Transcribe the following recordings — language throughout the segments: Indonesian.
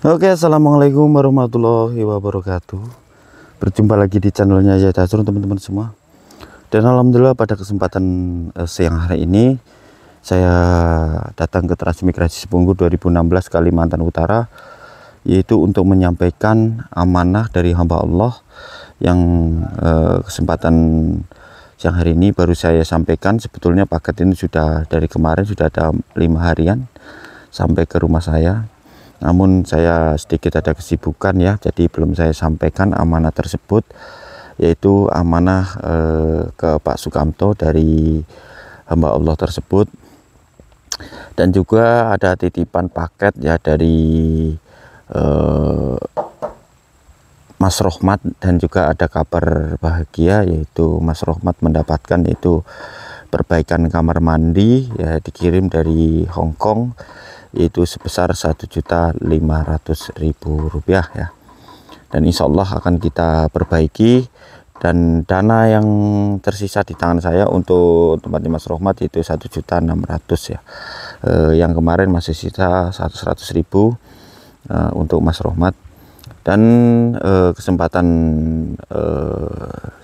Oke, assalamualaikum warahmatullahi wabarakatuh. Berjumpa lagi di channelnya Yaya Dasrun, teman-teman semua. Dan alhamdulillah pada kesempatan siang hari ini saya datang ke Transmigrasi Sepunggur 2016 Kalimantan Utara, yaitu untuk menyampaikan amanah dari hamba Allah yang kesempatan siang hari ini baru saya sampaikan. Sebetulnya paket ini sudah dari kemarin, sudah ada 5 harian sampai ke rumah saya. Namun saya sedikit ada kesibukan ya, jadi belum saya sampaikan amanah tersebut, yaitu amanah ke Pak Sukamto dari hamba Allah tersebut. Dan juga ada titipan paket ya dari Mas Rohmat, dan juga ada kabar bahagia, yaitu Mas Rohmat mendapatkan itu perbaikan kamar mandi ya, dikirim dari Hong Kong, yaitu sebesar Rp1.500.000 ya. Dan insya Allah akan kita perbaiki, dan dana yang tersisa di tangan saya untuk tempatnya Mas Rohmat itu 1.600.000 ya. Yang kemarin masih sisa 100.000 untuk Mas Rohmat. Dan kesempatan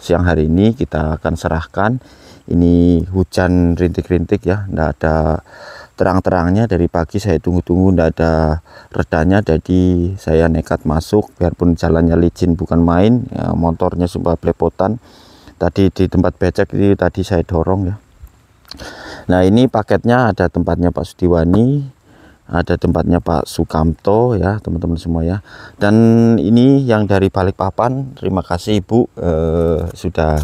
siang hari ini kita akan serahkan. Ini hujan rintik-rintik ya, tidak ada terang-terangnya. Dari pagi saya tunggu-tunggu tidak ada redanya, jadi saya nekat masuk biarpun jalannya licin bukan main ya, motornya sumpah belepotan. Tadi di tempat becak itu tadi saya dorong ya. Nah, ini paketnya ada tempatnya Pak Sudiwani, ada tempatnya Pak Sukamto ya, teman-teman semua ya. Dan ini yang dari Balikpapan, terima kasih Ibu, sudah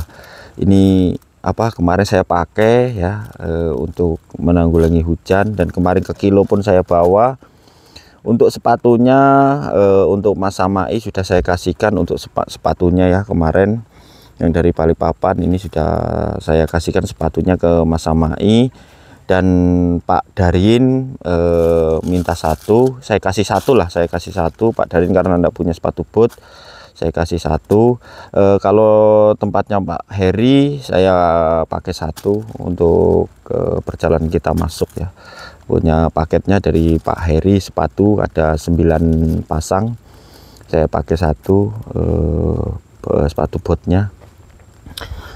ini kemarin saya pakai ya, untuk menanggulangi hujan. Dan kemarin ke kilo pun saya bawa. Untuk sepatunya, untuk Mas Samai sudah saya kasihkan untuk sepatunya ya, kemarin yang dari Balikpapan ini sudah saya kasihkan sepatunya ke Mas Samai. Dan Pak Darin minta satu, saya kasih satu lah, saya kasih satu Pak Darin karena tidak punya sepatu boot, saya kasih satu. Kalau tempatnya Pak Heri saya pakai satu untuk perjalanan kita masuk ya. Punya paketnya dari Pak Heri, sepatu ada 9 pasang, saya pakai satu sepatu bootnya.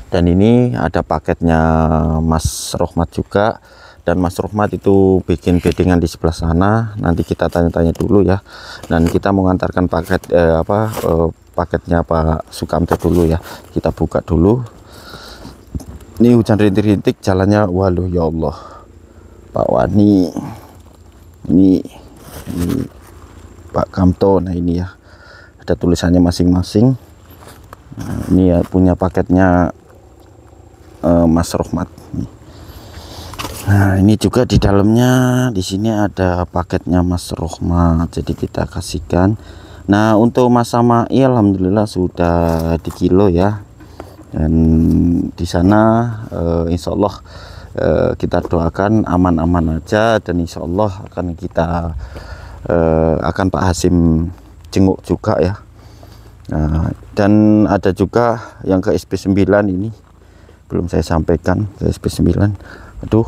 Dan ini ada paketnya Mas Rohmat juga, dan Mas Rohmat itu bikin beddingan di sebelah sana. Nanti kita tanya-tanya dulu ya, dan kita mengantarkan paket paketnya Pak Sukamto dulu ya. Kita buka dulu. Ini hujan rintik-rintik, jalannya waduh ya Allah Pak Wani, ini Pak Kamto. Nah ini ya, ada tulisannya masing-masing. Nah, ini ya punya paketnya Mas Rohmat. Nah ini juga di dalamnya, di sini ada paketnya Mas Rohmat, jadi kita kasihkan. Nah untuk Mas Samai alhamdulillah sudah di kilo ya, dan di sana insya Allah kita doakan aman-aman aja, dan insya Allah akan kita akan Pak Hasim jenguk juga ya. Nah, dan ada juga yang ke SP9 ini belum saya sampaikan, ke SP9. Aduh,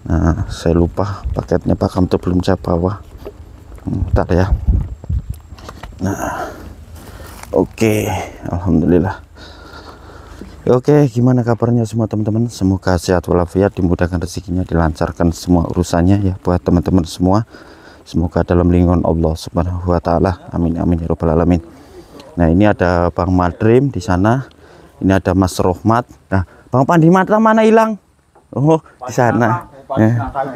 nah saya lupa paketnya Pak Kamto belum saya bawa. Bentar ya. Nah oke, alhamdulillah. Oke, gimana kabarnya semua teman-teman? Semoga sehat walafiat, dimudahkan rezekinya, dilancarkan semua urusannya ya buat teman-teman semua. Semoga dalam lindungan Allah Subhanahu wa taala. Amin amin ya rabbal alamin. Nah, ini ada Bang Madrim di sana. Ini ada Mas Rohmat. Nah, Bang Pandi Mata mana hilang? Oh, di sana.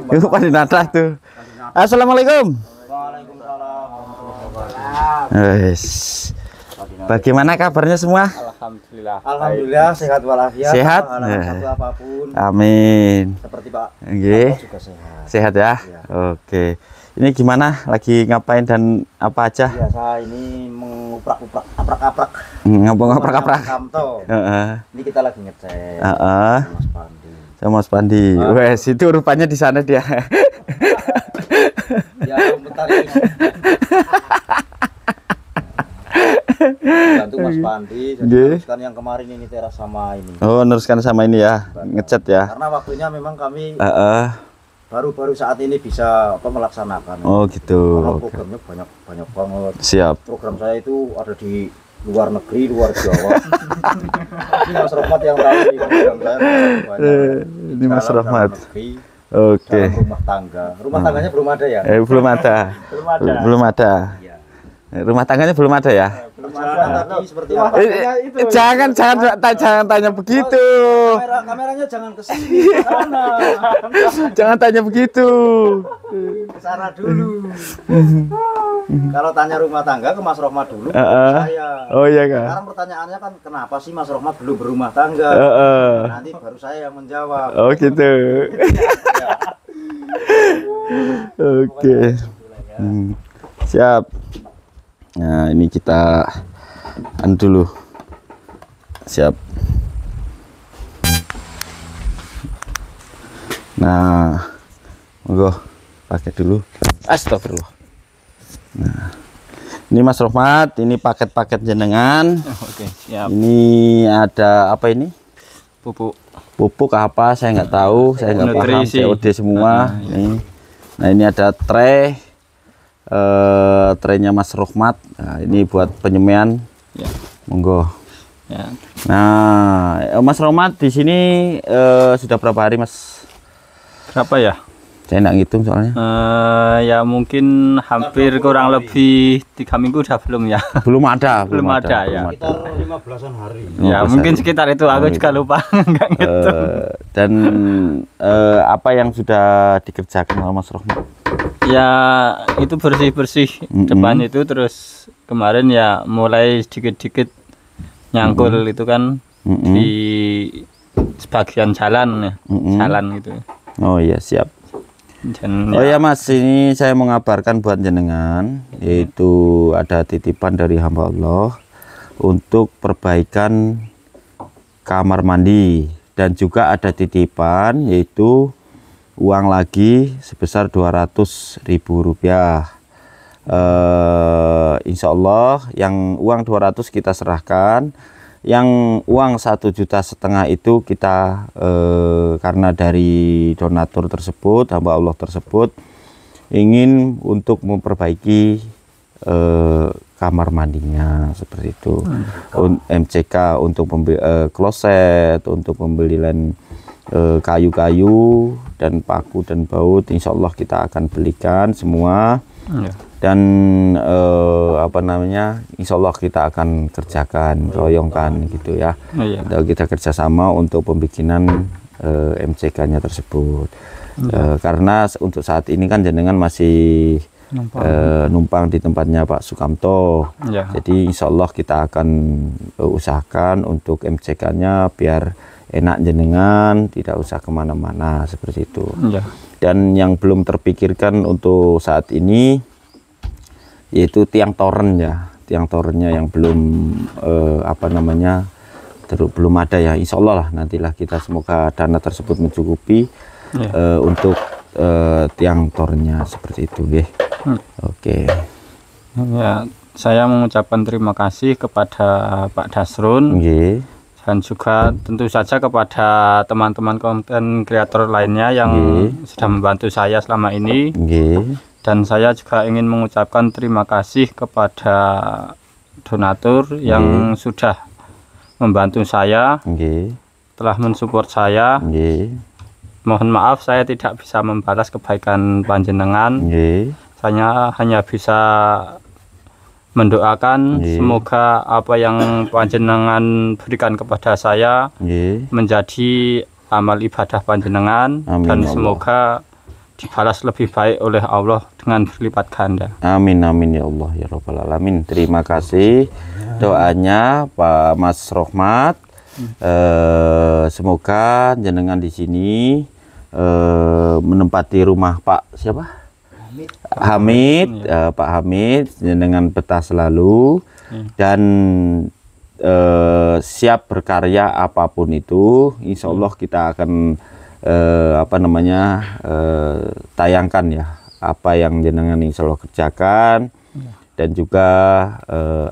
Itu Pandi Nata tuh. Assalamualaikum. Waalaikumsalam. Bagaimana kabarnya semua? Alhamdulillah. Alhamdulillah sehat walafiat. Sehat? Apapun. Amin. Seperti Pak. Nggih. Juga sehat. Sehat ya? Ya. Oke. Ini gimana? Lagi ngapain dan apa aja? Biasa ini menguprak-uprak, aprak-aprak. Ngaprak-ngaprak. Kamto. Ini kita lagi ngecek. Mas Pandi. Sama Mas Pandi. Wes, itu rupanya di sana dia. Ya, bentar ini. Bantu Mas Pandi. Jadi kan yang kemarin ini teras sama ini. Oh, neruskan sama ini ya, ngecat ya. Karena waktunya memang kami baru saat ini bisa melaksanakan. Oh gitu. Karena programnya banyak banget. Siap. Program saya itu ada di luar negeri, luar Jawa. Ini Mas Rahmat yang tahu nih program saya banyak. Ini Mas Rahmat. Oke. Rumah tangga. Rumah tangganya belum ada ya? Belum ada. Belum ada. Iya. Rumah tangganya belum ada ya? Belum ada tadi seperti apa? Jangan tanya begitu. Kameranya jangan ke sini, ke sana. Jangan tanya begitu. Ke sana dulu. Kalau tanya rumah tangga ke Mas Rahmat dulu, saya. Oh iya kan. Sekarang pertanyaannya kan kenapa sih Mas Rahmat belum berumah tangga? Nanti baru saya yang menjawab. Oh gitu. Oke. Siap. Nah ini kita dulu. Siap. Nah, monggo pakai dulu. Astagfirullah. Nah, ini Mas Rahmat, ini paket-paket jenengan. Oke, siap. Ini ada apa ini? Pupuk apa? Saya nggak tahu. Saya nggak paham. COD semua. Ini. Nah ini ada tray. Traynya Mas Rahmat. Nah, ini buat penyemaian. Ya. Monggo. Ya. Nah, Mas Rahmat di sini sudah berapa hari Mas? Berapa ya? Saya nggak ngitung soalnya. Ya mungkin hampir kurang lebih 3 minggu udah belum ya? Belum ada. Belum ada ya. Sekitar 15-an hari. Ya mungkin sekitar itu. Aku juga lupa nggak ngitung. Dan apa yang sudah dikerjakan oleh Mas Rahmat? Ya itu bersih-bersih depan itu, terus kemarin ya mulai sedikit-sedikit nyangkul itu kan di sebagian jalan ya, jalan gitu. Oh iya siap. Dan oh ya Mas, ini saya mengabarkan buat jenengan, yaitu ada titipan dari hamba Allah untuk perbaikan kamar mandi, dan juga ada titipan yaitu uang lagi sebesar Rp200.000. Insya Allah yang uang 200 kita serahkan, yang uang 1,5 juta itu kita karena dari donatur tersebut, hamba Allah tersebut ingin untuk memperbaiki kamar mandinya seperti itu. MCK untuk kloset, untuk pembelian kayu-kayu dan paku dan baut, insya Allah kita akan belikan semua. Dan apa namanya, insya Allah kita akan kerjakan, royongkan gitu ya. Kita kerjasama untuk pembikinan MCK-nya tersebut. Karena untuk saat ini kan jenengan masih numpang di tempatnya Pak Sukamto. Jadi insya Allah kita akan usahakan untuk MCK-nya biar enak jenengan, tidak usah kemana-mana seperti itu. Dan yang belum terpikirkan untuk saat ini yaitu tiang toren ya, tiang torennya yang belum apa namanya, belum ada ya. Insya Allah lah nantilah kita, semoga dana tersebut mencukupi untuk tiang torennya seperti itu, nggih. Oke. Ya, saya mengucapkan terima kasih kepada Pak Dasrun. Dan juga tentu saja kepada teman-teman konten kreator lainnya yang sudah membantu saya selama ini. Dan saya juga ingin mengucapkan terima kasih kepada donatur yang sudah membantu saya, telah mensupport saya. Mohon maaf saya tidak bisa membalas kebaikan panjenengan. Saya hanya bisa mendoakan semoga apa yang panjenengan berikan kepada saya menjadi amal ibadah panjenengan. Dan semoga dibalas lebih baik oleh Allah dengan berlipat ganda. Amin amin ya Allah ya Rabbal Alamin. Terima kasih doanya Pak Mas Rahmat. Semoga jenengan di sini menempati rumah Pak siapa? Hamid, Pak Hamid dengan betah selalu dan siap berkarya apapun itu. Insya Allah kita akan apa namanya, tayangkan ya apa yang jenengan insya Allah kerjakan, dan juga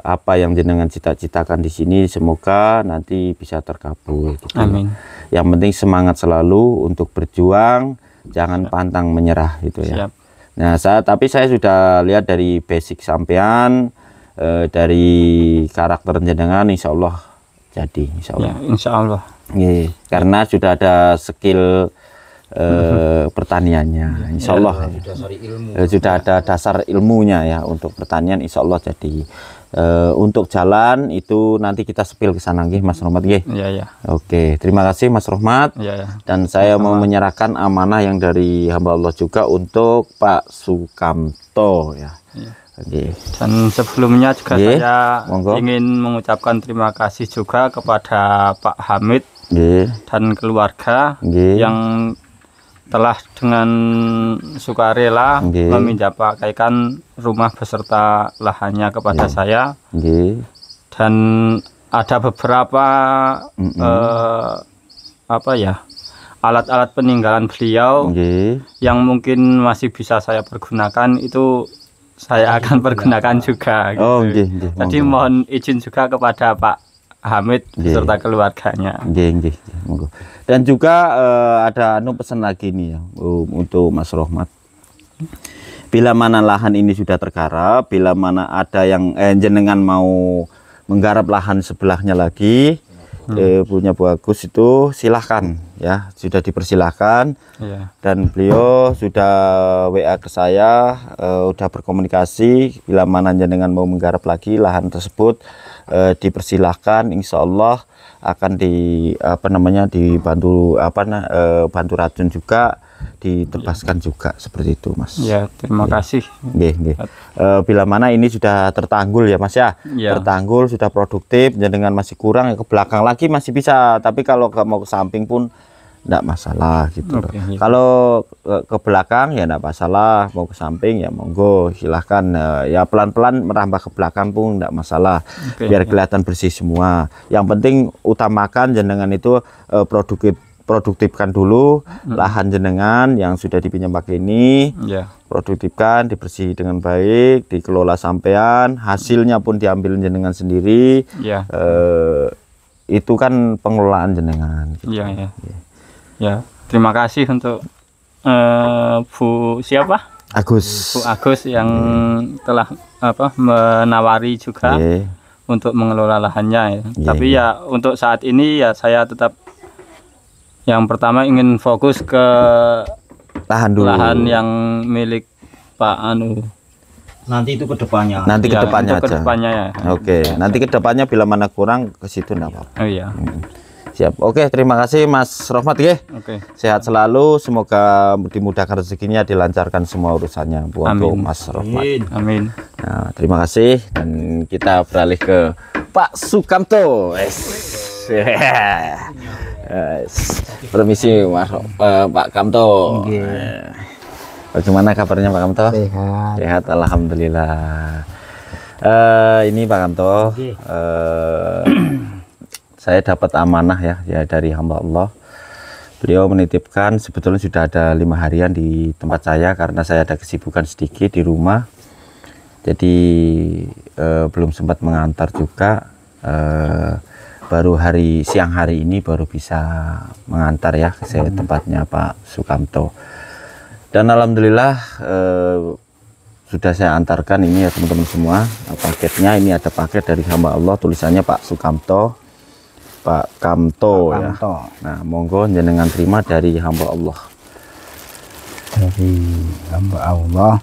apa yang jenengan cita-citakan di sini semoga nanti bisa terkabul gitu. Amin. Yang penting semangat selalu untuk berjuang jangan pantang menyerah gitu ya. Siap. Nah, tapi saya sudah lihat dari basic sampean, dari karakter jenengan, insya Allah jadi, insya Allah. Ya, insya Allah. Karena sudah ada skill pertaniannya, insya Allah. Sudah ada dasar ilmunya ya untuk pertanian, insya Allah jadi. Untuk jalan itu nanti kita sepil ke sana, Mas Rohmat. Iya. Oke, terima kasih Mas Rohmat. Iya. Dan saya mau menyerahkan amanah yang dari hamba Allah juga untuk Pak Sukamto ya. Oke. Dan sebelumnya juga saya monggo. ingin mengucapkan terima kasih juga kepada Pak Hamid dan keluarga yang telah dengan sukarela meminjam-pakaikan rumah beserta lahannya kepada saya. Dan ada beberapa alat-alat peninggalan beliau yang mungkin masih bisa saya pergunakan, itu saya akan pergunakan juga gitu. Jadi mohon izin juga kepada Pak Hamid serta keluarganya. Monggo. Dan juga ada pesan lagi nih ya untuk Mas Rohmat. Bila mana lahan ini sudah tergarap, bila mana ada yang jenengan mau menggarap lahan sebelahnya lagi, punya bagus, itu silahkan ya, sudah dipersilahkan. Dan beliau sudah WA ke saya, sudah berkomunikasi. Bila mana jenengan mau menggarap lagi lahan tersebut, dipersilahkan, insya Allah akan dibantu bantu racun juga, ditebaskan juga seperti itu, Mas. Ya, terima kasih. Bila mana ini sudah tertanggul ya, Mas ya. Tertanggul, sudah produktif, dengan masih kurang ke belakang lagi masih bisa, tapi kalau mau ke samping pun enggak masalah gitu. Kalau ke belakang ya enggak masalah, mau ke samping ya monggo silahkan, ya pelan-pelan merambah ke belakang pun enggak masalah, biar kelihatan bersih semua. Yang penting utamakan jenengan itu produktifkan dulu lahan jenengan yang sudah dipinjam pakai ini, produktifkan, dibersih dengan baik, dikelola sampean, hasilnya pun diambil jenengan sendiri. Itu kan pengelolaan jenengan gitu. Ya, terima kasih untuk Bu siapa? Agus. Bu Agus yang telah menawari juga untuk mengelola lahannya ya. Tapi ya untuk saat ini ya saya tetap yang pertama ingin fokus ke lahan dulu. Lahan yang milik Pak Nanti itu kedepannya. Nanti ya, kedepannya aja. Kedepannya ya. Oke, nanti kedepannya bila mana kurang ke situ enggak apa-apa. Oh iya. Siap. Oke, terima kasih Mas Rohmat ya. Sehat selalu, semoga dimudahkan rezekinya, dilancarkan semua urusannya buat Mas Rohmat. Amin. Nah, terima kasih, dan kita beralih ke Pak Sukamto. Permisi Mas Pak Kamto. Bagaimana kabarnya Pak Kamto? Sehat. Sehat, alhamdulillah. Ini Pak Kamto, saya dapat amanah ya dari hamba Allah. Beliau menitipkan, sebetulnya sudah ada 5 harian di tempat saya karena saya ada kesibukan sedikit di rumah, jadi belum sempat mengantar juga. Baru siang hari ini baru bisa mengantar ya ke tempatnya Pak Sukamto. Dan alhamdulillah sudah saya antarkan ini ya teman-teman semua paketnya. Ini ada paket dari hamba Allah, tulisannya Pak Sukamto, Pak Kamto ya. Nah, monggo jenengan terima dari hamba Allah. Dari hamba Allah.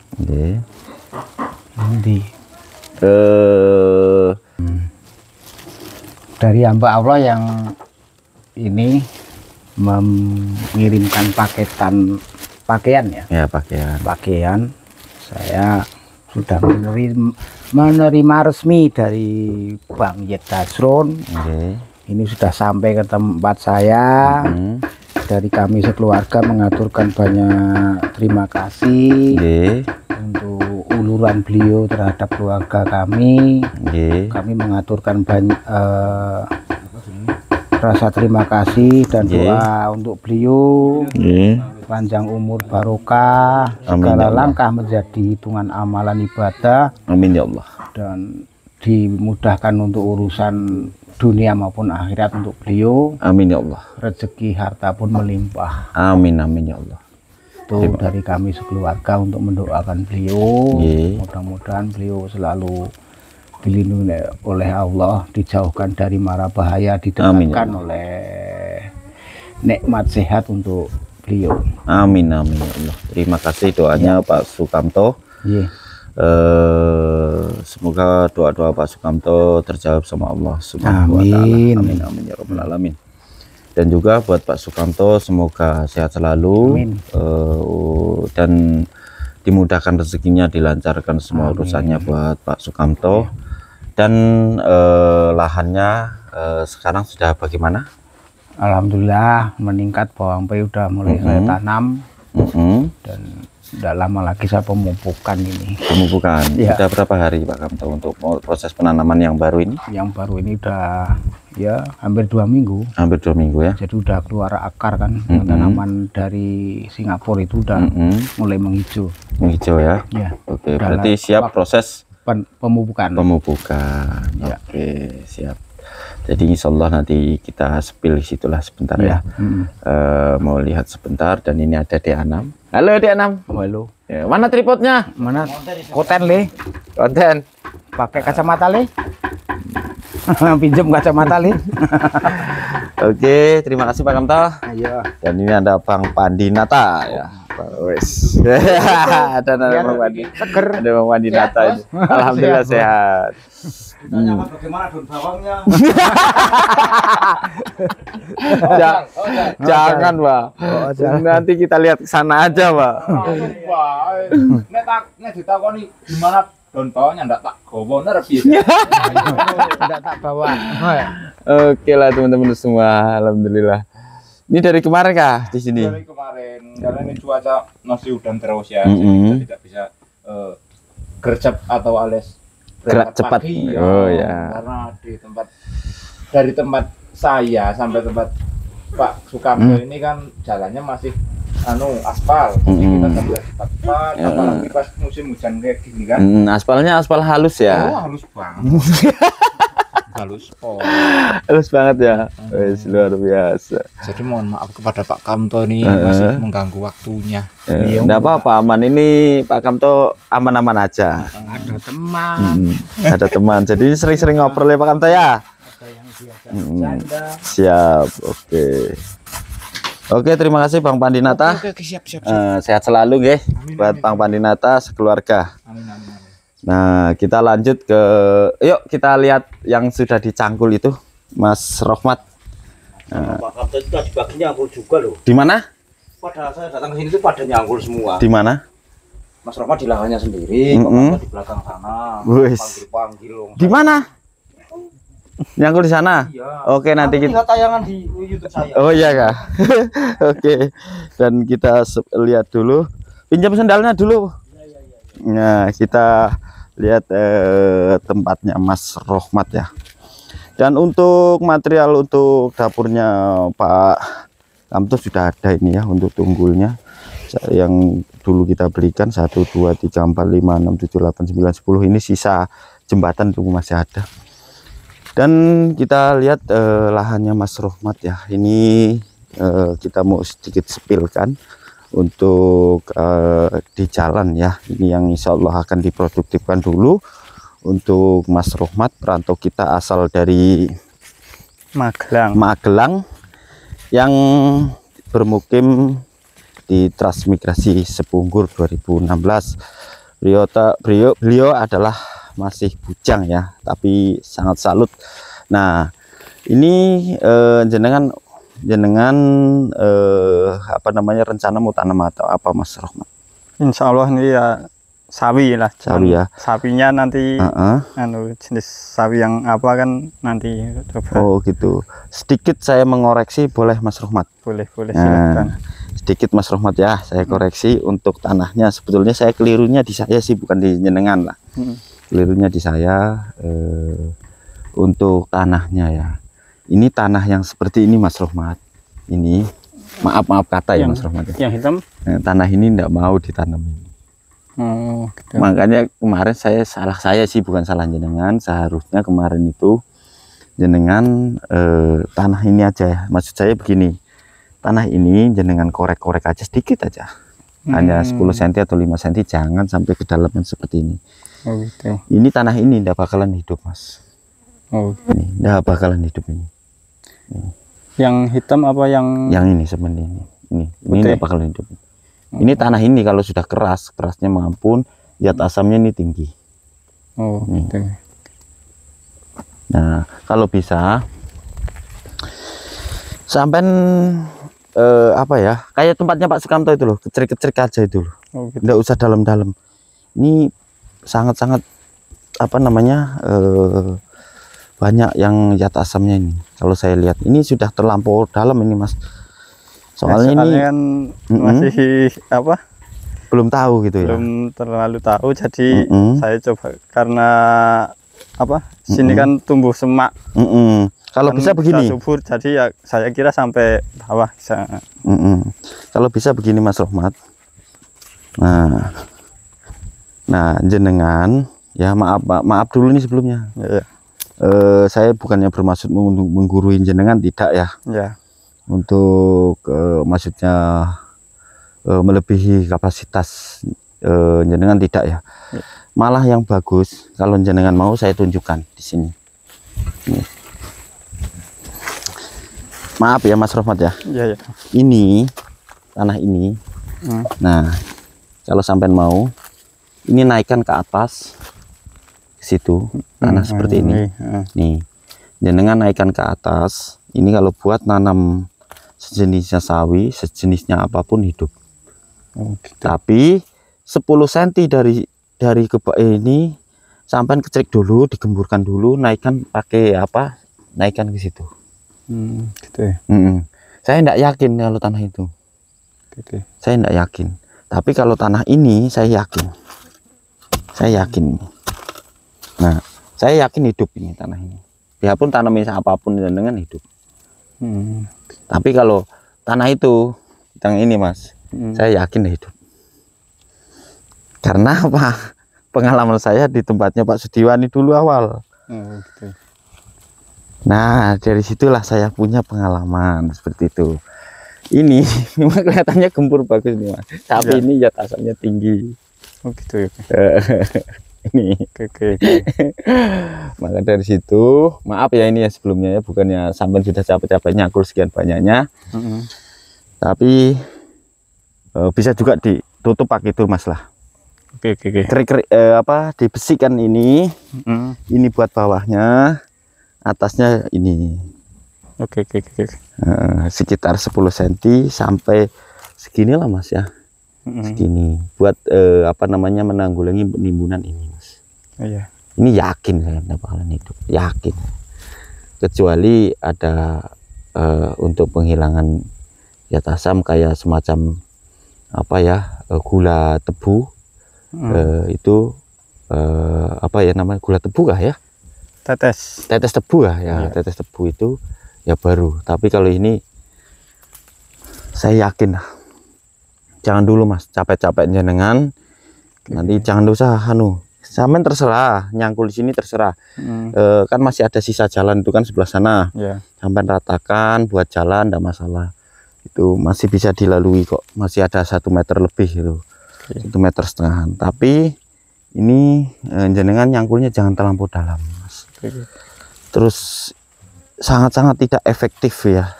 Dari hamba Allah yang ini mengirimkan pakaian ya. Ya, pakaian. Saya sudah menerima resmi dari Bang Yed Dasrun. Ini sudah sampai ke tempat saya. Dari kami sekeluarga mengaturkan banyak terima kasih untuk uluran beliau terhadap keluarga kami. Kami mengaturkan banyak rasa terima kasih dan doa untuk beliau, panjang umur, barokah, segala langkah menjadi hitungan amalan ibadah. Amin ya Allah. Dan dimudahkan untuk urusan dunia maupun akhirat untuk beliau. Amin ya Allah. Rezeki harta pun melimpah. Amin ya Allah. kasih dari kami sekeluarga untuk mendoakan beliau. Mudah-mudahan beliau selalu dilindungi oleh Allah, dijauhkan dari mara bahaya, didekatkan oleh nikmat sehat untuk beliau. Amin amin ya Allah. Terima kasih doanya Pak Sukamto. Semoga doa-doa Pak Sukamto terjawab sama Allah Subhanahu wa taala. Amin amin ya rabbal alamin. Dan juga buat Pak Sukamto semoga sehat selalu. Dan dimudahkan rezekinya, dilancarkan semua urusannya buat Pak Sukamto. Dan lahannya sekarang sudah bagaimana? Alhamdulillah meningkat, bawang putih udah mulai saya tanam. Dan tidak lama lagi saya pemupukan ini. Pemupukan. Sudah berapa hari Pak Kamto untuk proses penanaman yang baru ini? Yang baru ini udah ya hampir 2 minggu. Hampir 2 minggu ya. Jadi udah keluar akar kan. Tanaman dari Singapura itu udah mulai menghijau. Menghijau ya. Oke, berarti siap proses pemupukan. Pemupukan. Oke, siap. Jadi insya Allah nanti kita spill situlah sebentar ya. Mau lihat sebentar. Dan ini ada D6. Halo D6. Halo. Ya, mana tripodnya? Mana? Konten le. Konten. Pakai kacamata le. Pinjam kacamata le. Oke, terima kasih Pak Kamto. Ayo. Dan ini ada Bang Pandinata ya. Wes. Ada Bang Pandi. Seger. Ada Bang Pandinata ini. Alhamdulillah sehat. Bagaimana daun bawangnya? Jangan, Pak. Nanti kita lihat ke sana aja, Pak. Nek ditakoni gimana daun bawangnya ndak tak gowo nerbi. Ndak tak bawa. Oke lah teman-teman semua, alhamdulillah. Ini dari kemarin kah di sini? Dari kemarin, karena ini cuaca masih hujan terus ya, jadi kita tidak bisa gercep atau alias gerak cepat pagi, ya. Karena dari tempat saya sampai tempat Pak Sukamto ini kan jalannya masih aspal, jadi kita sambil cepat-cepat, apalagi pas musim hujan kayak gini kan. Aspalnya aspal halus ya. Halus banget. Halus banget ya. Wes luar biasa. Jadi mohon maaf kepada Pak Kamto ini masih mengganggu waktunya. Enggak apa-apa, aman. Ini Pak Kamto aman-aman aja. Ada teman. Ada teman. Jadi sering-sering ngobrol ya Pak Kamto ya. Ada yang biasa bercanda. Siap. Oke, terima kasih Bang Pandinata. Oke, siap. Sehat selalu nggih buat Bang Pandinata sekeluarga. Amin. Nah, kita lanjut yuk kita lihat yang sudah dicangkul itu, Mas Rohmat. Pak Kamto itu tadi pagi nyangkul juga loh. Di mana? Pada saya datang ke sini itu pada nyangkul semua. Di mana? Mas Rohmat di lahannya sendiri, Pak Kamto di belakang sana. Panggil. Di mana? Nyangkul di sana? Iya. Oke, nanti kita tayangan di YouTube saya. Oh iya kah? Oke. Dan kita lihat dulu. Pinjam sendalnya dulu. Nah, kita lihat tempatnya Mas Rohmat ya. Dan untuk material untuk dapurnya Pak Kamto sudah ada ini ya, untuk tunggulnya yang dulu kita belikan 1 2 3 4 5 6 7 8 9 10. Ini sisa jembatan tunggu masih ada. Dan kita lihat lahannya Mas Rohmat ya. Ini kita mau sedikit spilkan untuk di jalan ya. Ini yang insya Allah akan diproduktifkan dulu untuk Mas Rohmat, perantau kita asal dari Magelang yang bermukim di Transmigrasi Sepunggur 2016. Beliau adalah masih bujang ya, tapi sangat salut. Nah, ini jenengan apa namanya, rencana mau tanam atau apa Mas Rohmat? Insya Allah ini ya sawi lah. Sawi ya. Sapinya nanti jenis sawi yang apa kan nanti coba. Oh gitu. Sedikit saya mengoreksi boleh Mas Rohmat? Boleh silakan. Sedikit Mas Rohmat ya, saya koreksi untuk tanahnya. Sebetulnya saya kelirunya di saya sih, bukan di jenengan lah. Kelirunya di saya untuk tanahnya ya. Ini tanah yang seperti ini Mas Rohmat. Ini maaf kata ya Mas Rohmat. Yang hitam? Tanah ini tidak mau ditanam ini. Oh, gitu. Makanya kemarin saya sih, bukan salah jenengan. Seharusnya kemarin itu jenengan tanah ini aja ya. Maksud saya begini, tanah ini jenengan korek-korek aja sedikit aja. hanya 10 cm atau 5 cm, jangan sampai kedalaman seperti ini. Oh, gitu. Ini tanah ini ndak bakalan hidup, Mas. Oh, ini ndak bakalan hidup ini. Yang hitam apa yang ini seperti ini ndak bakalan hidup. Ini tanah ini kalau sudah kerasnya mampun, zat asamnya ini tinggi. Oh, gitu. Nah, kalau bisa sampai apa ya, kayak tempatnya Pak Sukamto itu loh, kecil-kecil aja itu loh. Oh, gitu. Nggak usah dalam-dalam. Ini sangat-sangat apa namanya, banyak yang zat asamnya ini. Kalau saya lihat ini sudah terlampau dalam ini, Mas. Soalnya ini kan masih apa? Belum tahu gitu ya. Belum terlalu tahu, jadi saya coba karena apa? Sini kan tumbuh semak. Kalau kan bisa begini. Subur, jadi ya saya kira sampai bawah bisa. Kalau bisa begini, Mas Rohmat. Nah, jenengan ya, maaf dulu nih sebelumnya. Ya. Saya bukannya bermaksud menggurui jenengan, tidak ya. Ya. Untuk maksudnya melebihi kapasitas jenengan, tidak ya. Malah yang bagus kalau jenengan mau saya tunjukkan di sini. Nih. Maaf ya Mas Rohmat ya. Iya, ya. Ini tanah ini. Nah, kalau sampean mau, ini naikkan ke atas ke situ, tanah seperti ini. Nih, jenengan naikkan ke atas. Ini kalau buat nanam sejenisnya sawi, sejenisnya apapun hidup. Oh, gitu. Tapi 10 cm dari kebak ini sampai kecrik dulu, digemburkan dulu, naikkan pakai apa? Naikkan ke situ. Gitu ya. Saya tidak yakin kalau tanah itu. Gitu. Saya tidak yakin. Tapi kalau tanah ini saya yakin. Saya yakin. Nah, saya yakin hidup ini tanah ini. Biarpun tanamin apapun dengan hidup. Tapi kalau tanah itu yang ini, Mas, saya yakin hidup. Karena apa? Pengalaman saya di tempatnya Pak Sudiwani dulu awal. Gitu. Nah, dari situlah saya punya pengalaman seperti itu. Ini memang kelihatannya gembur bagus nih, Mas. Tapi ini zat asamnya tinggi. Oh, gitu ya. Ini. Oke. Maka dari situ, maaf ya ini ya sebelumnya ya, bukannya sampai sudah capek-capek nyakul sekian banyaknya. Tapi bisa juga ditutup pakai itu, Mas lah. Oke. Apa dibesikan ini. Ini buat bawahnya, atasnya ini. Oke. Sekitar 10 cm sampai segini lah, Mas ya. Segini buat apa namanya, menanggulangi penimbunan ini, Mas. Iya. Ini yakin saya tidak bakalan hidup, yakin. Kecuali ada untuk penghilangan zat asam kayak semacam apa ya, gula tebu. Itu apa ya namanya, gula tebu kah ya? Tetes tebu ya, iya. Tetes tebu itu ya baru. Tapi kalau ini saya yakin lah. Jangan dulu, Mas, capek-capek jenengan. Nanti jangan usah sampean terserah nyangkul di sini, terserah. Kan masih ada sisa jalan itu kan sebelah sana. Sampean ratakan buat jalan, enggak masalah. Itu masih bisa dilalui kok. Masih ada 1 meter lebih itu. 1,5 meter. Tapi ini jenengan nyangkulnya jangan terlampau dalam, Mas. Terus sangat-sangat tidak efektif ya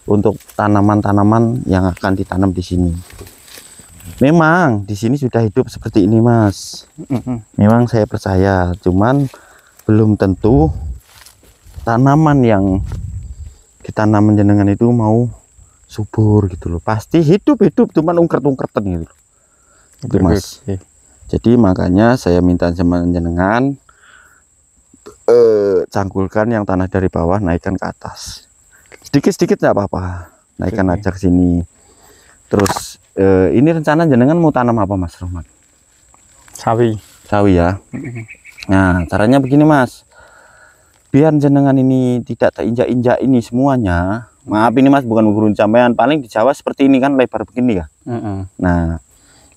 untuk tanaman-tanaman yang akan ditanam di sini. Memang di sini sudah hidup seperti ini, Mas. Memang saya percaya, cuman belum tentu tanaman yang ditanam jenengan itu mau subur gitu loh. Pasti hidup, cuman ungkret-ungkretan gitu loh. Itu, Mas. Jadi makanya saya minta jenengan cangkulkan yang tanah dari bawah, naikkan ke atas. Sedikit-sedikit nggak apa-apa. Naikkan aja ke sini. Terus ini rencana jenengan mau tanam apa, Mas Rohmat? Sawi ya. Nah, caranya begini, Mas. Biar jenengan ini tidak terinjak-injak ini semuanya. Maaf ini, Mas, bukan menggurui sampean. Paling di Jawa seperti ini kan, lebar begini ya. Nah,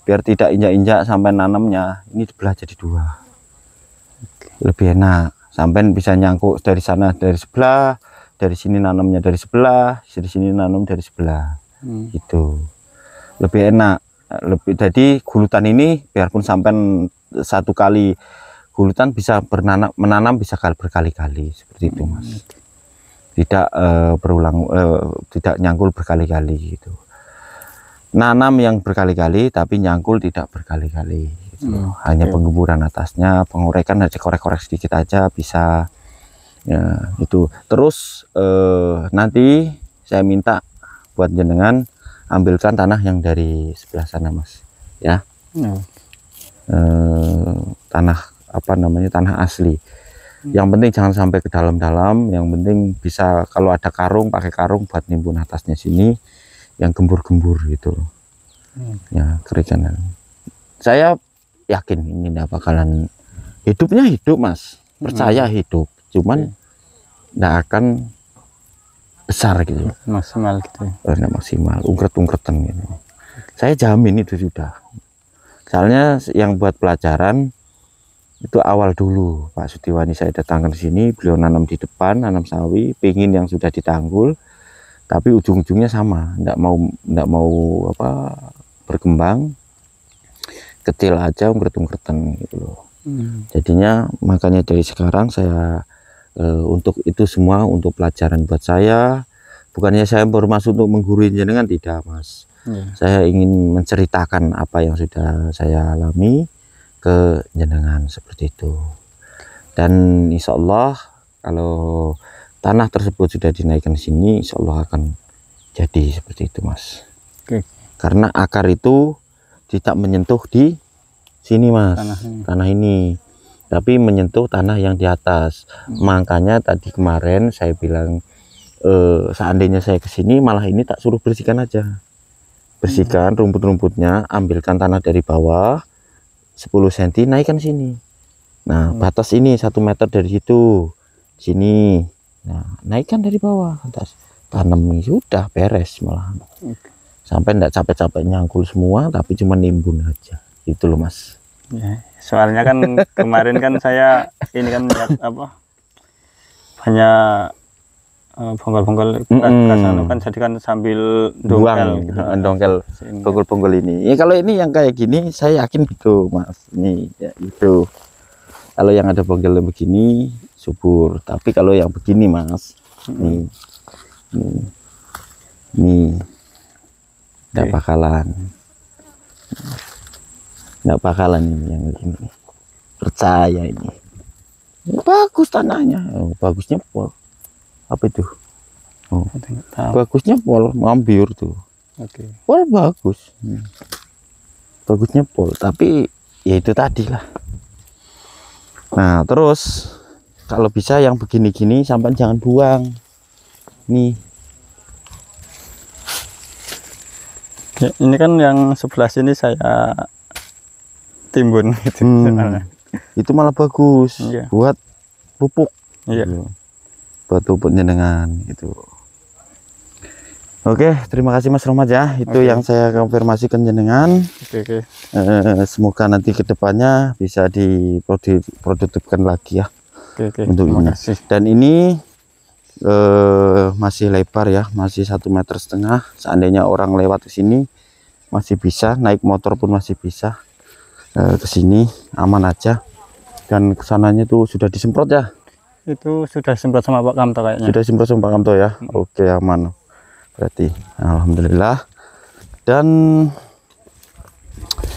biar tidak injak-injak sampai nanamnya, ini dibelah jadi 2. Lebih enak. Sampai bisa nyangkuk dari sana dari sebelah, dari sini nanamnya dari sebelah, dari sini nanam dari sebelah. Gitu. Lebih enak. lebih. Jadi gulutan ini biarpun sampai 1 kali gulutan bisa menanam bisa berkali-kali seperti itu Mas. Tidak berulang, tidak nyangkul berkali-kali gitu. Nanam yang berkali-kali tapi nyangkul tidak berkali-kali gitu. Hanya penggemburan atasnya, pengorekan aja, korek-korek sedikit aja bisa ya itu. Terus nanti saya minta buat jenengan ambilkan tanah yang dari sebelah sana Mas ya. Tanah apa namanya, tanah asli. Yang penting jangan sampai ke dalam-dalam, yang penting bisa kalau ada karung, pakai karung buat nimbun atasnya sini yang gembur-gembur gitu. Ya kerikan. Saya yakin ini tidak bakalan hidupnya hidup Mas, percaya hidup, cuman tidak akan besar gitu, maksimal gitu. Maksimal, ungkret-ungkretan gitu. Saya jamin itu sudah. Soalnya yang buat pelajaran itu awal dulu Pak Sudiwani saya datangkan ke sini, beliau nanam di depan, nanam sawi, pingin yang sudah ditanggul, tapi ujung-ujungnya sama, enggak mau apa berkembang, kecil aja, ungkret-ungkretan gitu loh. Jadinya makanya dari sekarang saya untuk itu semua untuk pelajaran buat saya, bukannya saya bermaksud untuk menggurui jenengan, tidak Mas. Saya ingin menceritakan apa yang sudah saya alami ke jenengan seperti itu. Dan insya Allah kalau tanah tersebut sudah dinaikkan sini, insya Allah akan jadi seperti itu Mas. Karena akar itu tidak menyentuh di sini Mas, tanah ini, tapi menyentuh tanah yang di atas. Makanya tadi kemarin saya bilang seandainya saya kesini malah ini tak suruh bersihkan aja, bersihkan rumput-rumputnya, ambilkan tanah dari bawah 10 cm, naikkan sini. Nah batas ini 1 meter dari situ sini, nah naikkan dari bawah atas, tanam, sudah beres malah. Sampai enggak capek-capek nyangkul semua, tapi cuma nimbun aja itu loh Mas. Ya, soalnya kan kemarin kan saya ini kan lihat apa banyak bonggol-bonggol kan, jadi kan sambil dongkel gitu. Dongkel bonggol-bonggol ini ya. Kalau ini yang kayak gini saya yakin gitu Mas, ini ya itu. Kalau yang ada bonggol begini subur, tapi kalau yang begini Mas, nih nggak bakalan ini yang ini, percaya ini. Bagus tanahnya, bagusnya pol. Apa itu? Bagusnya pol, ambiur tuh. Pol bagus. Bagusnya pol, tapi ya itu tadi lah. Nah terus kalau bisa yang begini-gini sampai jangan buang nih. Ya, ini kan yang sebelah sini saya timbun gitu. Itu malah bagus buat pupuk. Buat pupuk jenengan gitu. Oke, terima kasih Mas Romad ya. Itu yang saya konfirmasikan jenengan. Semoga nanti kedepannya bisa diproduktifkan lagi ya. Untuk ini. Dan ini masih lebar ya, masih 1,5 meter. Seandainya orang lewat ke sini masih bisa, naik motor pun masih bisa ke sini, aman aja. Dan kesananya tuh sudah disemprot ya? Itu sudah disemprot sama Pak Kamto kayaknya. Sudah disemprot sama Pak Kamto ya? Oke, aman berarti, alhamdulillah. Dan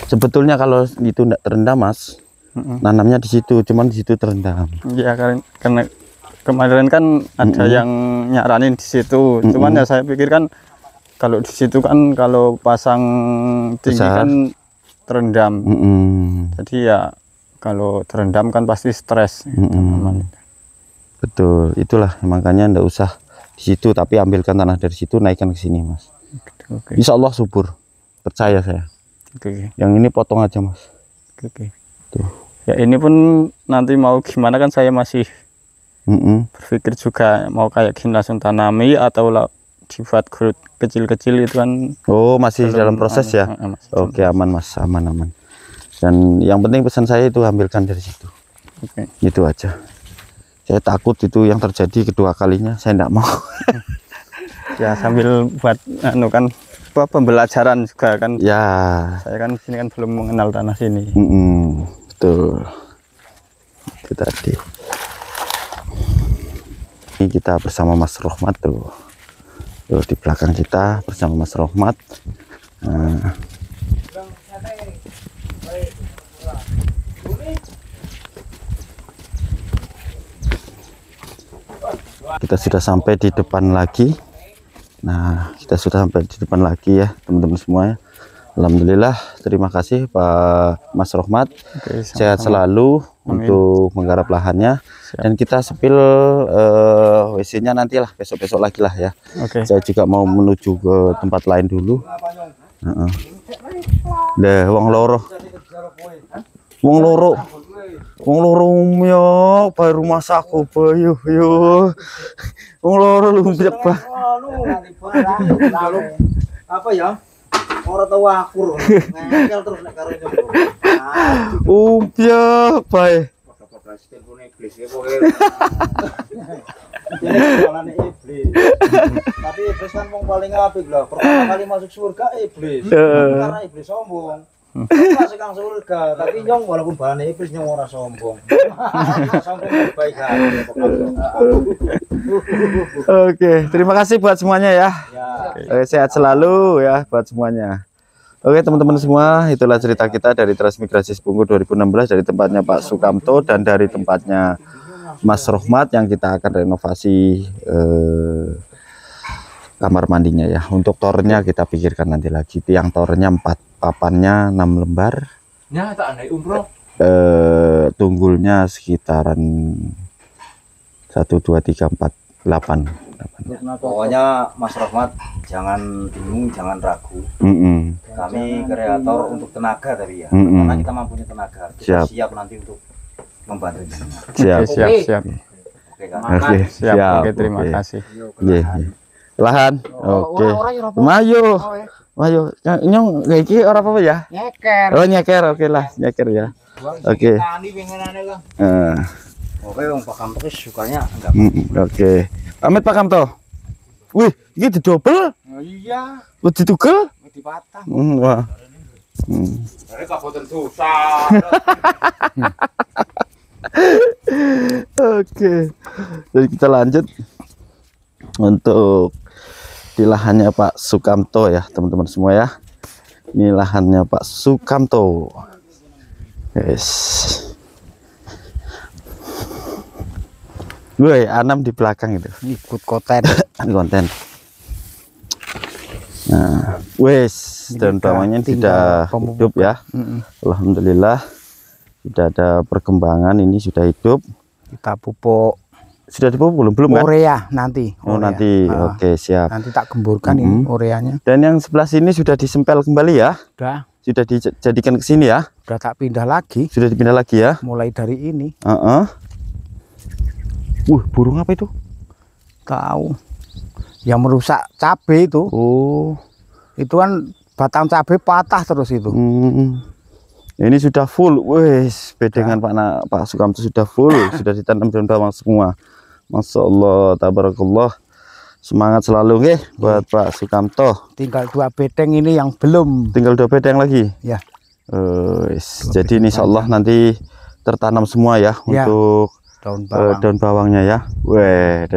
sebetulnya kalau itu tidak terendam Mas, nanamnya di situ, cuman di situ terendam. Iya, karena kemarin kan ada yang nyaranin di situ, cuman ya saya pikir kan kalau di situ kan kalau pasang tinggi kan terendam. Jadi ya kalau terendam kan pasti stres. Betul, itulah makanya ndak usah di situ, tapi ambilkan tanah dari situ, naikkan ke sini Mas. Insya Allah subur, percaya saya. Yang ini potong aja Mas. Tuh. Ya ini pun nanti mau gimana kan saya masih berpikir juga mau kayak gini langsung tanami atau dibuat grut kecil-kecil itu kan. Oh masih dalam proses ya. Oke, aman Mas, aman. Dan yang penting pesan saya itu ambilkan dari situ. Itu aja. Saya takut itu yang terjadi kedua kalinya, saya enggak mau. Ya sambil buat kan sebuah pembelajaran juga kan. Ya. Saya kan sini kan belum mengenal tanah sini. Betul. Itu tadi. Ini kita bersama Mas Rohmat tuh. Tuh di belakang kita bersama Mas Rohmat. Nah. Kita sudah sampai di depan lagi. Nah, kita sudah sampai di depan lagi ya, teman-teman semuanya. Alhamdulillah, terima kasih Pak Mas Rohmat. Oke, sehat selalu. Amin. Untuk menggarap lahannya. Siap. Dan kita sepil WC-nya nantilah besok-besok lagi lah ya. Oke. Saya juga mau menuju ke tempat lain dulu. Deh, wong loro. Wong loro ya, baru masak bayu yo. Wong loro lumpek Pak. Apa ya? Orang tahu aku ngengkel terus nek karo nyoba. Umpiak bae. Tapi iblis kan wong paling apik lho. Pertama kali masuk surga iblis. Karena iblis sombong. Masuk kang surga, tapi nyong walaupun balane iblis nyong ora sombong. Sombong baik hati. Oke, terima kasih buat semuanya ya. Sehat selalu ya buat semuanya. Oke teman-teman semua, itulah cerita kita dari Transmigrasi Sepungkur 2016 dari tempatnya Pak Sukamto dan dari tempatnya Mas Rohmat yang kita akan renovasi kamar mandinya ya. Untuk tornya kita pikirkan nanti lagi. Tiang tornya 4, papannya 6 lembar. Ya, tak naik umroh. Tunggulnya sekitaran 1, 2, 3, 4, 8. Pokoknya Mas Rohmat jangan bingung, jangan ragu. Kami kreator untuk tenaga tadi ya. Karena kita mampunya tenaga. Kita siap nanti untuk membantu. Siap. Oke kan? Oke, siap. Oke, terima kasih. Lahan. Oke. Mayo. Nyong iki ora apa-apa ya? Nyeker. Oh, nyeker. Oke lah, nyeker ya. Oke. Oke, Pak Kamto sukanya enggak. Oke. Pamit Pak Kamto. Wih, ini didobel. Oh iya, Wis ditugel. dipatah. Wah. Dari kabupaten susah. Oke. Jadi kita lanjut untuk di lahannya Pak Sukamto ya, teman-teman semua ya. Ini lahannya Pak Sukamto. Yes. Gue Anam di belakang itu. Ikut konten. Konten. Nah, wes daun bawangnya sudah hidup ya. Alhamdulillah sudah ada perkembangan, ini sudah hidup. Kita pupuk. Sudah dipupuk belum kan? Urea nanti. Oh nanti, oke siap. Nanti tak gemburkan ini ureanya. Dan yang sebelah sini sudah disempel kembali ya? Sudah dijadikan ke sini ya? Sudah tak pindah lagi. Sudah dipindah lagi ya? Mulai dari ini. Burung apa itu? Tahu. Yang merusak cabai itu. Oh. Itu kan batang cabai patah terus itu. Ini sudah full. Wes, bedengan Pak Sukamto sudah full, sudah ditanam daun bawang semua. Masya Allah, tabarakallah. Semangat selalu nggih buat Pak Sukamto. Tinggal 2 bedeng ini yang belum. Tinggal 2 bedeng lagi. Ya. Jadi insya Allah nanti tertanam semua ya, untuk daun bawangnya ya. Weh,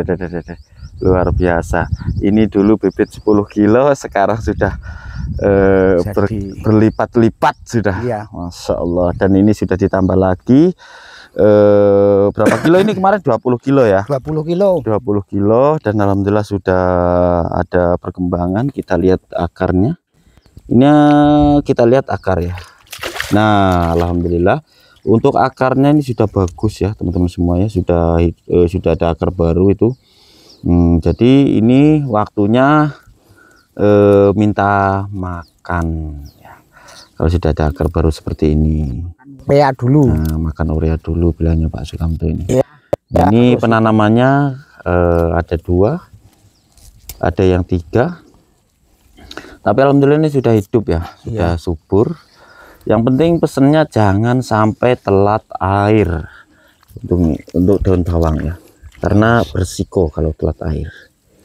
luar biasa. Ini dulu bibit 10 kilo, sekarang sudah berlipat-lipat sudah. Iya. Masya Allah. Dan ini sudah ditambah lagi berapa kilo ini kemarin? 20 kilo ya? 20 kilo. 20 kilo dan alhamdulillah sudah ada perkembangan. Kita lihat akarnya. Ini kita lihat akar ya. Nah, alhamdulillah untuk akarnya ini sudah bagus ya, teman-teman semuanya. Sudah ada akar baru itu. Jadi ini waktunya minta makan ya. Kalau sudah ada akar baru seperti ini, urea dulu. Nah, makan urea dulu bilangnya Pak Sukamto ini. terus Ini penanamannya ada 2, ada yang 3. Tapi alhamdulillah ini sudah hidup ya, sudah subur. Yang penting pesennya jangan sampai telat air untuk daun bawang ya, karena bersiko kalau telat air.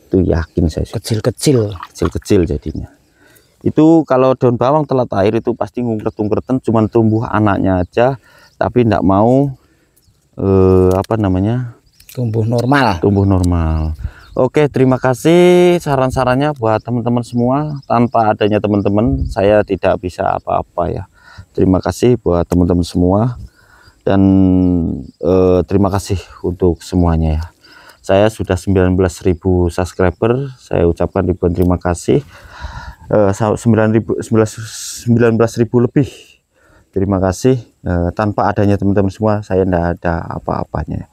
Itu yakin saya. Kecil-kecil Jadinya. Itu kalau daun bawang telat air itu pasti ngungkret-ungkretan, cuman tumbuh anaknya aja, tapi tidak mau apa namanya, tumbuh normal. Oke, terima kasih saran-sarannya buat teman-teman semua. Tanpa adanya teman-teman saya tidak bisa apa-apa ya. Terima kasih buat teman-teman semua, dan terima kasih untuk semuanya ya. Saya sudah 19.000 subscriber, saya ucapkan ribuan terima kasih. 19.000 lebih. Terima kasih. Tanpa adanya teman-teman semua saya tidak ada apa-apanya.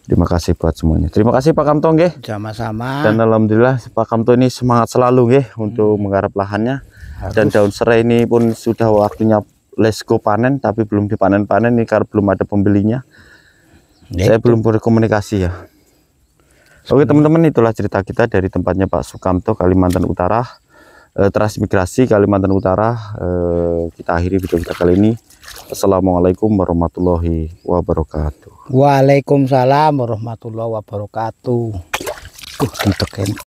Terima kasih buat semuanya. Terima kasih Pak Kamto nggih. Sama-sama. Dan alhamdulillah Pak Kamto ini semangat selalu nggih untuk menggarap lahannya. Dan daun serai ini pun sudah waktunya let's go panen, tapi belum dipanen-panen ini karena belum ada pembelinya. Saya belum berkomunikasi ya. Oke teman-teman, itulah cerita kita dari tempatnya Pak Sukamto, Kalimantan Utara. Transmigrasi Kalimantan Utara. Kita akhiri video kita kali ini. Assalamualaikum warahmatullahi wabarakatuh. Waalaikumsalam warahmatullahi wabarakatuh.